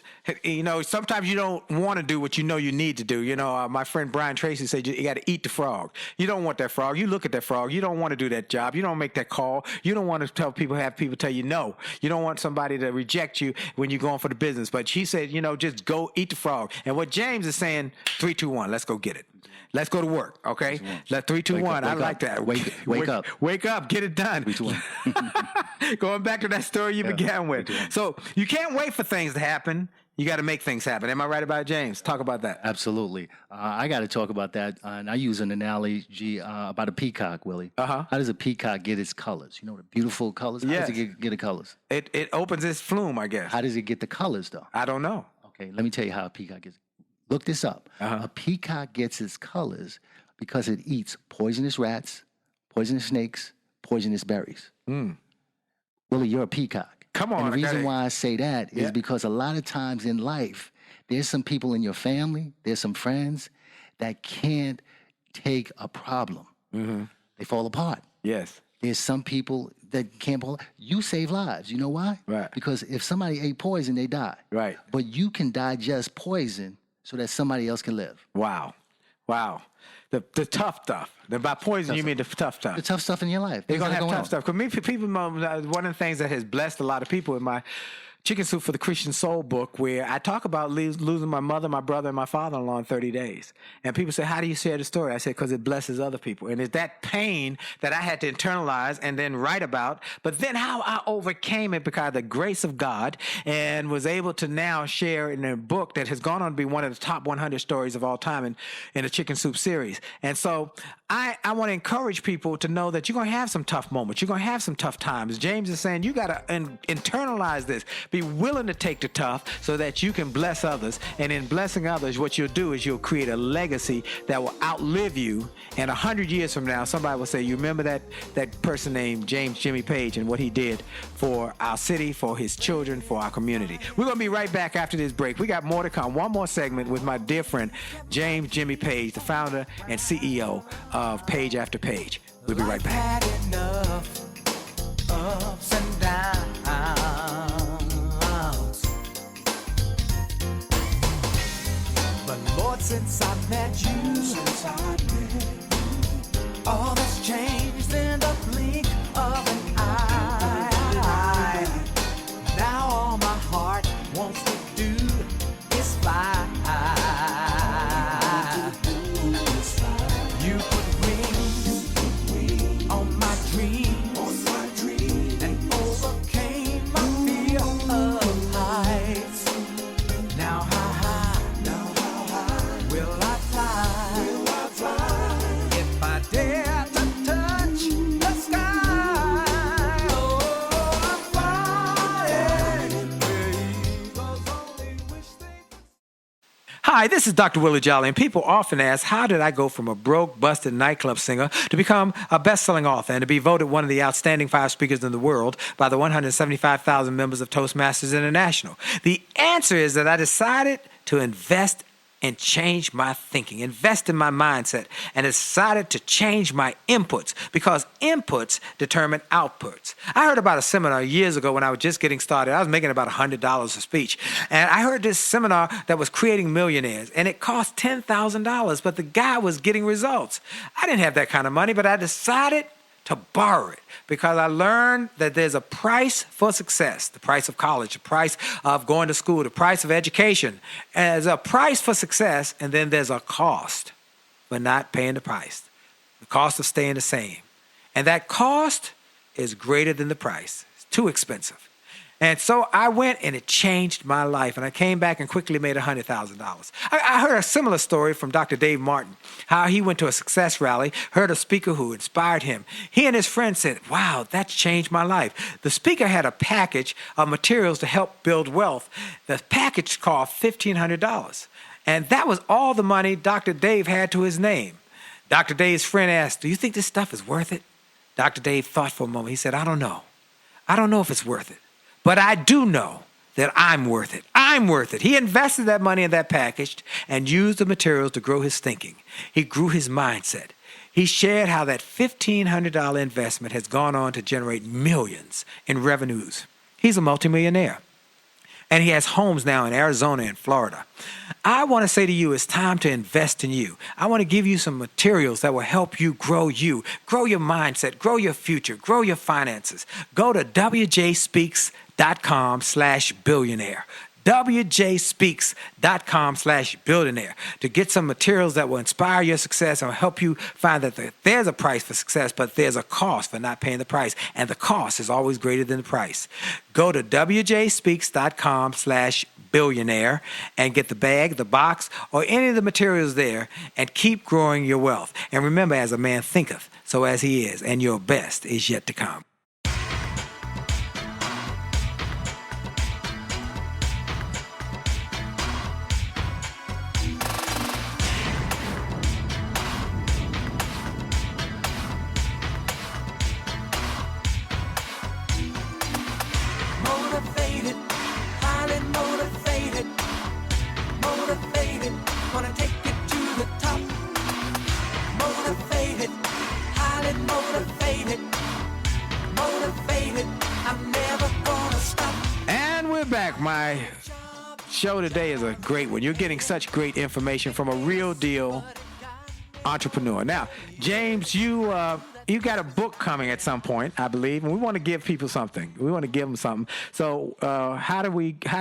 sometimes you don't want to do what you know you need to do. My friend Brian Tracy said you got to eat the frog. You don't want that frog. You look at that frog. You don't want to do that job. You don't make that call. You don't want to have people tell you no. You don't want somebody to reject you when you're going for the business. But she said, just go eat the frog. And what James is saying, 3, 2, 1, let's go get it. Let's go to work, okay? 3, 2, 1. I like that. Wake up. Wake up. Get it done. 3, 2, 1. Going back to that story you began with. So you can't wait for things to happen. You got to make things happen. Am I right about it, James? Talk about that. Absolutely. I got to talk about that. And I use an analogy about a peacock, Willie. How does a peacock get its colors? The beautiful colors? How does it get the colors? It opens its flume, I guess. How does it get the colors, though? I don't know. Okay, let me tell you how a peacock gets. Look this up. A peacock gets its colors because it eats poisonous rats, poisonous snakes, poisonous berries. Willie, you're a peacock. Come on. And the reason why I say that is because a lot of times in life, there's some people in your family, there's some friends that can't take a problem. They fall apart. Yes. There's some people that can't pull. You save lives. You know why? Right. Because if somebody ate poison, they die. Right. But you can digest poison so that somebody else can live. Wow. The tough stuff. By poison, you mean the tough stuff. The tough stuff in your life. They're going to have tough stuff. Because people, one of the things that has blessed a lot of people in my Chicken Soup for the Christian Soul book, where I talk about losing my mother, my brother, and my father-in-law in 30 days. And people say, how do you share the story? I said, because it blesses other people. And it's that pain that I had to internalize and then write about, but then how I overcame it because of the grace of God and was able to now share in a book that has gone on to be one of the top 100 stories of all time in the Chicken Soup series. And so I want to encourage people to know that you're going to have some tough moments. You're going to have some tough times. James is saying you got to internalize this. Be willing to take the tough so that you can bless others. And in blessing others, what you'll do is you'll create a legacy that will outlive you. And 100 years from now, somebody will say, you remember that person named James Jimmy Page and what he did for our city, for his children, for our community. We're going to be right back after this break. We got more to come. One more segment with my dear friend, James Jimmy Page, the founder and CEO of Page After Page. We'll be right back. Had enough ups and downs. But Lord, since I met you, all that's changed in the blink of an eye. Now all my heart wants to do is fly. You put wings on my dreams and overcame my fear of heights. Now how high will I fly? If I dare to touch the sky, oh, I'm flying where eagles only wish they could. Hi, this is Dr. Willie Jolley, and people often ask, how did I go from a broke, busted nightclub singer to become a best-selling author and to be voted one of the outstanding 5 speakers in the world by the 175,000 members of Toastmasters International? The answer is that I decided to invest and change my thinking, invest in my mindset, and decided to change my inputs because inputs determine outputs. I heard about a seminar years ago when I was just getting started. I was making about $100 a speech. And I heard this seminar that was creating millionaires, and it cost $10,000, but the guy was getting results. I didn't have that kind of money, but I decided to borrow it because I learned that there's a price for success, the price of college, the price of going to school, the price of education. And there's a price for success, and then there's a cost for not paying the price, the cost of staying the same. And that cost is greater than the price. It's too expensive. And so I went and it changed my life. And I came back and quickly made $100,000. I heard a similar story from Dr. Dave Martin, how he went to a success rally, heard a speaker who inspired him. He and his friend said, wow, that's changed my life. The speaker had a package of materials to help build wealth. The package cost $1,500. And that was all the money Dr. Dave had to his name. Dr. Dave's friend asked, do you think this stuff is worth it? Dr. Dave thought for a moment. He said, I don't know. I don't know if it's worth it. But I do know that I'm worth it. I'm worth it. He invested that money in that package and used the materials to grow his thinking. He grew his mindset. He shared how that $1,500 investment has gone on to generate millions in revenues. He's a multimillionaire. And he has homes now in Arizona and Florida. I want to say to you, it's time to invest in you. I want to give you some materials that will help you, grow your mindset, grow your future, grow your finances. Go to wjspeaks.com/billionaire. wjspeaks.com/billionaire to get some materials that will inspire your success and help you find that there's a price for success, but there's a cost for not paying the price. And the cost is always greater than the price. Go to wjspeaks.com/billionaire and get the bag, the box, or any of the materials there and keep growing your wealth. And remember, as a man thinketh, so as he is, and your best is yet to come. Motivated, highly motivated, motivated, gonna take it to the top. Motivated, highly motivated, motivated, I'm never gonna stop. And we're back. My show today is a great one. You're getting such great information from a real deal entrepreneur. Now, James, you got a book coming at some point, I believe, and we want to give people something. We want to give them something. So, how do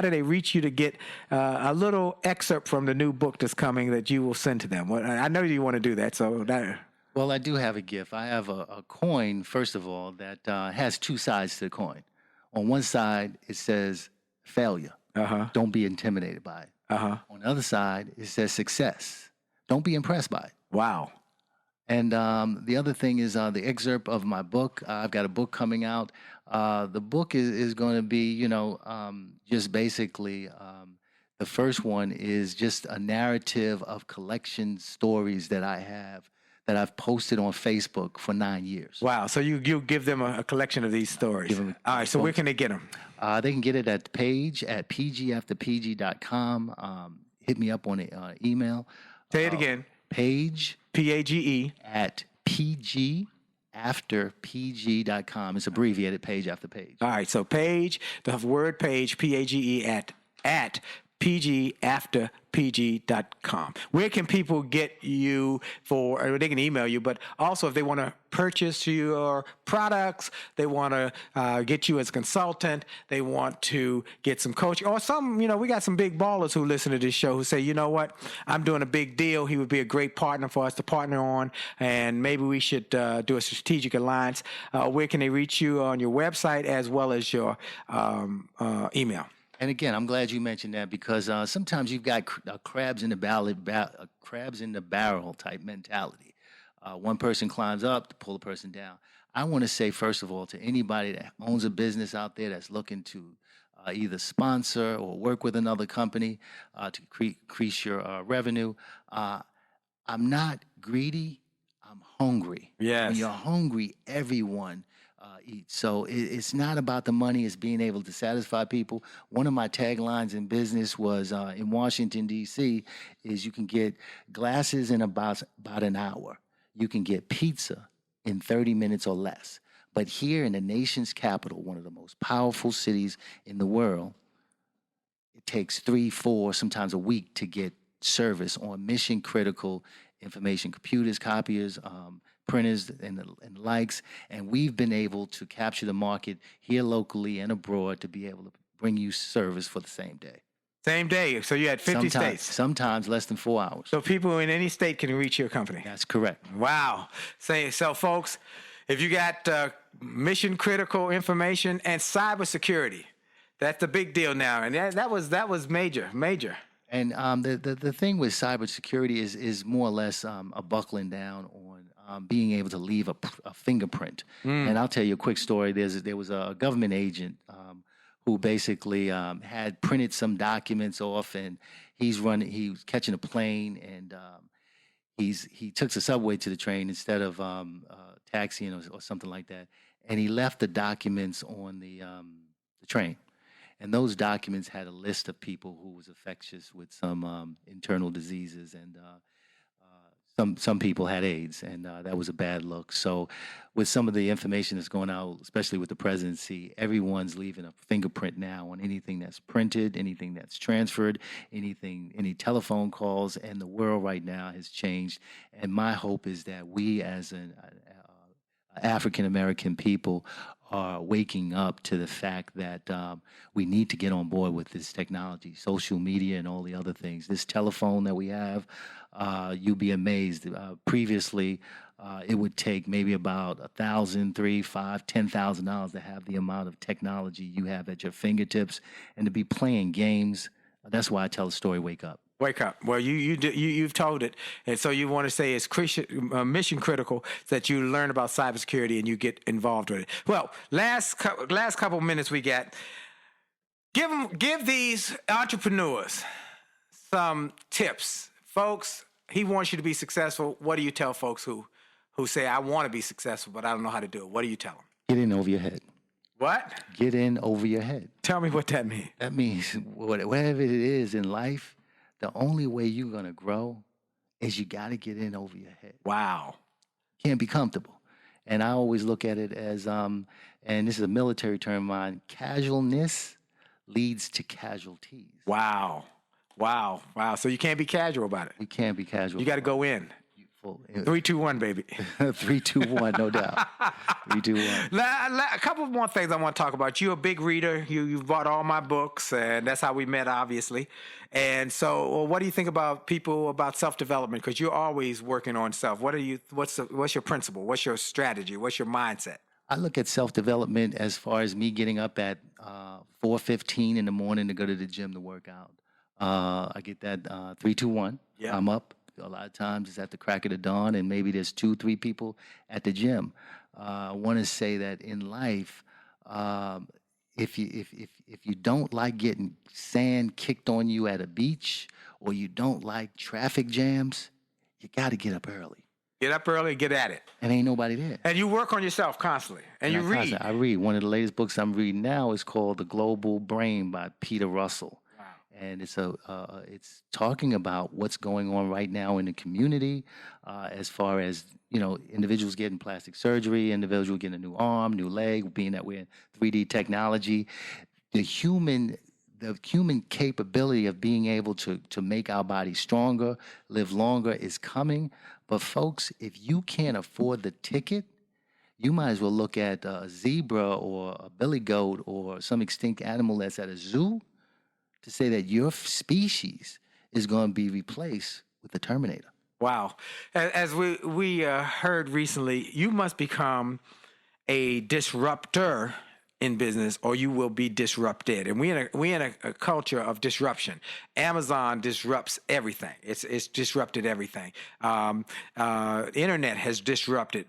they reach you to get a little excerpt from the new book that's coming that you will send to them? Well, I know you want to do that. So that. Well, I do have a gift. I have a coin, first of all, that has two sides to the coin. On one side, it says failure. Don't be intimidated by it. On the other side, it says success. Don't be impressed by it. Wow. And the other thing is the excerpt of my book. I've got a book coming out. The book is going to be, just basically the first one is just a narrative of collection stories that I have that I've posted on Facebook for 9 years. Wow. So you give them a collection of these stories. All right. So where can they get them? They can get it at the page at pgafterpg.com. Hit me up on the email. Say it again. Page. PAGE. At pgafterpg.com. It's abbreviated page after page. All right. So page, the word page, PAGE at pgafterpg.com. Where can people get you or they can email you, but also if they want to purchase your products, they want to get you as a consultant, they want to get some coaching, or some, we got some big ballers who listen to this show who say, you know what, I'm doing a big deal. He would be a great partner for us to partner on, and maybe we should do a strategic alliance. Where can they reach you on your website as well as your email? And again, I'm glad you mentioned that because sometimes you've got crabs in the barrel type mentality. One person climbs up to pull a person down. I want to say, first of all, to anybody that owns a business out there that's looking to either sponsor or work with another company to increase your revenue, I'm not greedy. I'm hungry. Yes. When you're hungry, everyone eats. So it's not about the money. It's being able to satisfy people. One of my taglines in business was in Washington, D.C., is you can get glasses in about an hour. You can get pizza in 30 minutes or less. But here in the nation's capital, one of the most powerful cities in the world, it takes 3, 4, sometimes a week to get service on mission-critical information, computers, copiers, printers and likes, and we've been able to capture the market here locally and abroad to be able to bring you service for the same day. Same day. So you had 50 states. Sometimes less than 4 hours. So people in any state can reach your company. That's correct. Wow. So folks, if you got mission critical information and cybersecurity, that's a big deal now. And that was major. And the thing with cybersecurity is more or less a buckling down on being able to leave a fingerprint. And I'll tell you a quick story. There was a government agent who basically had printed some documents off, and he was catching a plane, and he took the subway to the train instead of taxiing or something like that, and he left the documents on the train. And those documents had a list of people who was infectious with some internal diseases, and some people had AIDS, and that was a bad look. So with some of the information that's going out, especially with the presidency, everyone's leaving a fingerprint now on anything that's printed, anything that's transferred, any telephone calls, and the world right now has changed. And my hope is that we as an African-American people are waking up to the fact that we need to get on board with this technology, social media and all the other things. This telephone that we have, you'll be amazed. Previously, it would take maybe about $1,000, $3,000, $5,000, $10,000 to have the amount of technology you have at your fingertips and to be playing games. That's why I tell the story, Wake Up. Wake up. Well, you've told it, and so you want to say it's mission critical that you learn about cybersecurity and you get involved with it. Well, last couple minutes we got. Give these entrepreneurs some tips, folks. He wants you to be successful. What do you tell folks who say I want to be successful but I don't know how to do it? What do you tell them? Get in over your head. What? Get in over your head. Tell me what that means. That means whatever it is in life, the only way you're going to grow is you got to get in over your head. Wow. Can't be comfortable. And I always look at it as, and this is a military term of mine, casualness leads to casualties. Wow. So you can't be casual about it. You can't be casual. You got to go in. 3, 2, 1, baby. 3, 2, 1, no doubt. 3, 2, 1. A couple more things I want to talk about. You're a big reader. You've bought all my books, and that's how we met, obviously. And so, what do you think about self-development? Because you're always working on self. What's your principle? What's your strategy? What's your mindset? I look at self-development as far as me getting up at 4:15 in the morning to go to the gym to work out. I get that 3, 2, 1. Yeah. I'm up. A lot of times it's at the crack of the dawn, and maybe there's 2, 3 people at the gym. I want to say that in life, if you don't like getting sand kicked on you at a beach, or you don't like traffic jams, you got to get up early. Get up early, get at it. And ain't nobody there. And you work on yourself constantly, and you read. I read. One of the latest books I'm reading now is called The Global Brain by Peter Russell. And it's talking about what's going on right now in the community, as far as, individuals getting plastic surgery, individuals getting a new arm, new leg, being that we're in 3D technology. The human capability of being able to make our body stronger, live longer is coming. But folks, if you can't afford the ticket, you might as well look at a zebra or a billy goat or some extinct animal that's at a zoo to say that your species is going to be replaced with the Terminator. Wow. As we heard recently, you must become a disruptor in business or you will be disrupted. And we in a culture of disruption. Amazon disrupts everything. It's disrupted everything. Internet has disrupted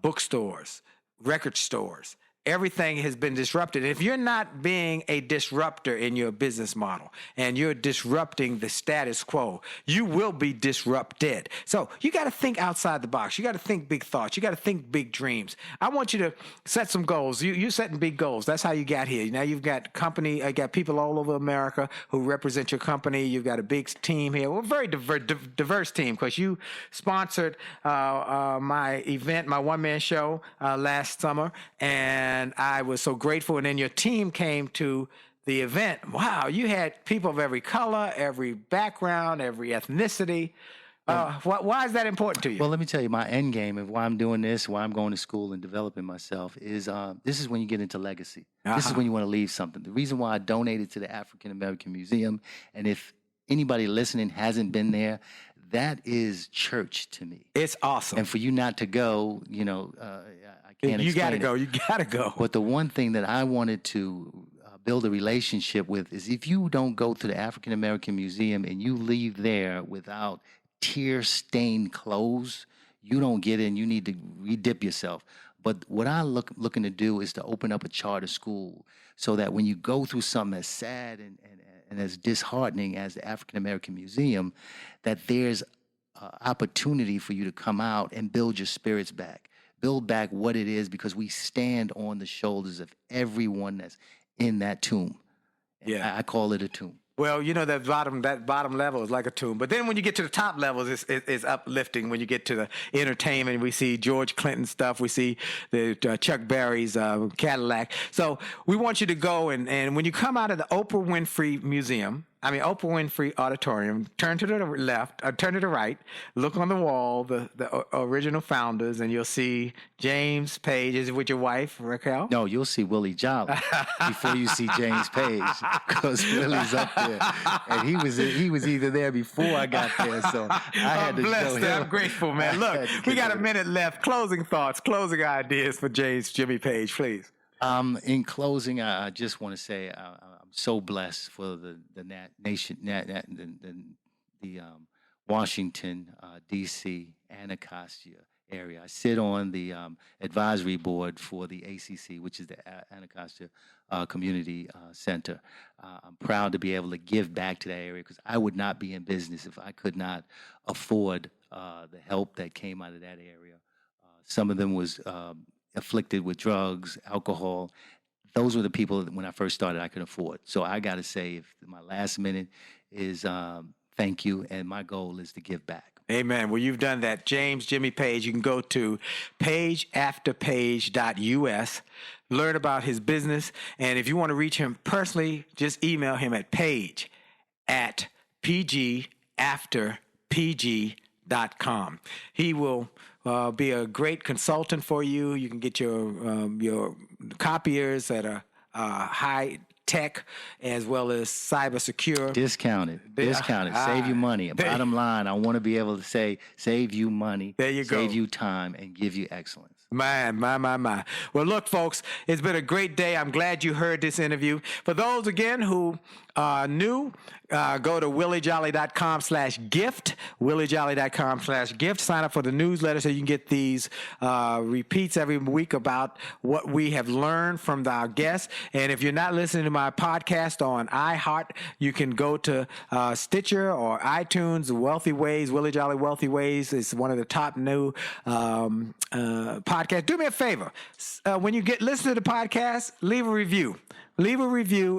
bookstores, record stores. Everything has been disrupted. If you're not being a disruptor in your business model and you're disrupting the status quo, you will be disrupted. So you got to think outside the box. You got to think big thoughts. You got to think big dreams. I want you to set some goals. You're setting big goals. That's how you got here. Now you've got got people all over America who represent your company. You've got a big team here. We're a very diverse team because you sponsored my event, my one-man show last summer, and I was so grateful. And then your team came to the event. Wow, you had people of every color, every background, every ethnicity. Why is that important to you? Well, let me tell you, my end game of why I'm doing this, why I'm going to school and developing myself is this is when you get into legacy. This is when you want to leave something. The reason why I donated to the African American Museum, and if anybody listening hasn't been there, that is church to me. It's awesome. And for you not to go, I can't You explain got to it. go. You got to go. But the one thing that I wanted to build a relationship with is if you don't go to the African American Museum and you leave there without tear-stained clothes, you don't get in. You need to re-dip yourself. But what I'm looking to do is to open up a charter school so that when you go through something as sad and as disheartening as the African American Museum, that there's opportunity for you to come out and build your spirits back. Build back what it is, because we stand on the shoulders of everyone that's in that tomb. And Yeah. I call it a tomb. Well, that bottom level is like a tomb. But then when you get to the top levels, it's uplifting. When you get to the entertainment, we see George Clinton stuff. We see the Chuck Berry's Cadillac. So we want you to go and when you come out of the Oprah Winfrey Auditorium, turn to the left, turn to the right, look on the wall, the original founders, and you'll see James Page. Is it with your wife, Raquel? No, you'll see Willie Jolley before you see James Page, because Willie's up there, and he was either there before I got there, so I had to blessed. show him. I'm grateful, man. Look, we got a minute left. Closing thoughts, closing ideas for Jimmy Page, please. In closing, I just want to say I'm so blessed for the Washington, D.C., Anacostia area. I sit on the advisory board for the ACC, which is the Anacostia Community Center. I'm proud to be able to give back to that area, because I would not be in business if I could not afford the help that came out of that area. Some of them was afflicted with drugs, alcohol. Those were the people that when I first started I could afford. So I got to say, if my last minute is thank you, and my goal is to give back. Amen. Well, you've done that. Jimmy Page, you can go to pageafterpage.us, learn about his business, and if you want to reach him personally, just email him at page@pgafterpg.com. He will be a great consultant for you. You can get your copiers that are high tech as well as cyber secure. Discounted. Save you money. Bottom line, I want to be able to say, save you money. There you go. Save you time and give you excellence. My. Well, look, folks, it's been a great day. I'm glad you heard this interview. For those, again, who are new, go to williejolly.com/gift, williejolly.com/gift. Sign up for the newsletter so you can get these repeats every week about what we have learned from our guests. And if you're not listening to my podcast on iHeart, you can go to Stitcher or iTunes. Wealthy Ways, Willie Jolley Wealthy Ways is one of the top new podcasts. Do me a favor. When you listen to the podcast, leave a review.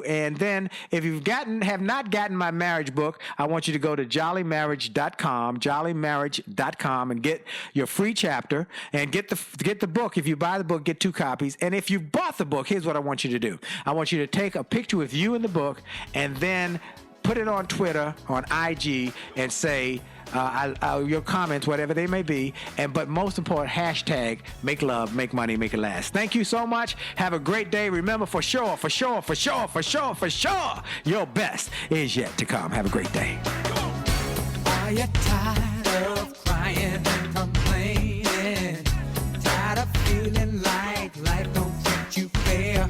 And then if you have not gotten my marriage book, I want you to go to jollymarriage.com, and get your free chapter and get the book. If you buy the book, get 2 copies. And if you bought the book, here's what I want you to do. I want you to take a picture with you in the book and then put it on Twitter, on IG, and say your comments, whatever they may be, but most important, hashtag make love, make money, make it last. Thank you so much. Have a great day. Remember, for sure, your best is yet to come. Have a great day. Are you tired of crying and complaining? Tired of feeling like life don't treat you fair?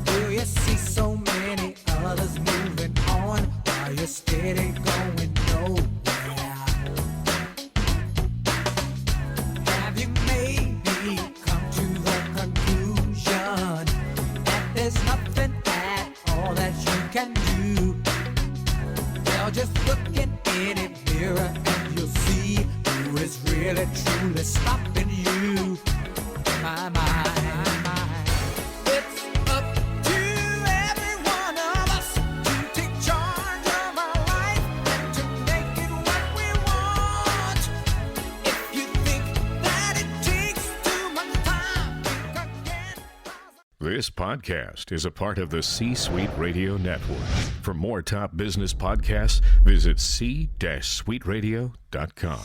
Do you see so many others moving on while you're steady going nowhere? Have you maybe come to the conclusion that there's nothing at all that you can do? Well, just look in any mirror and you'll see who is really truly stopping you. My. This podcast is a part of the C-Suite Radio Network. For more top business podcasts, visit c-suiteradio.com.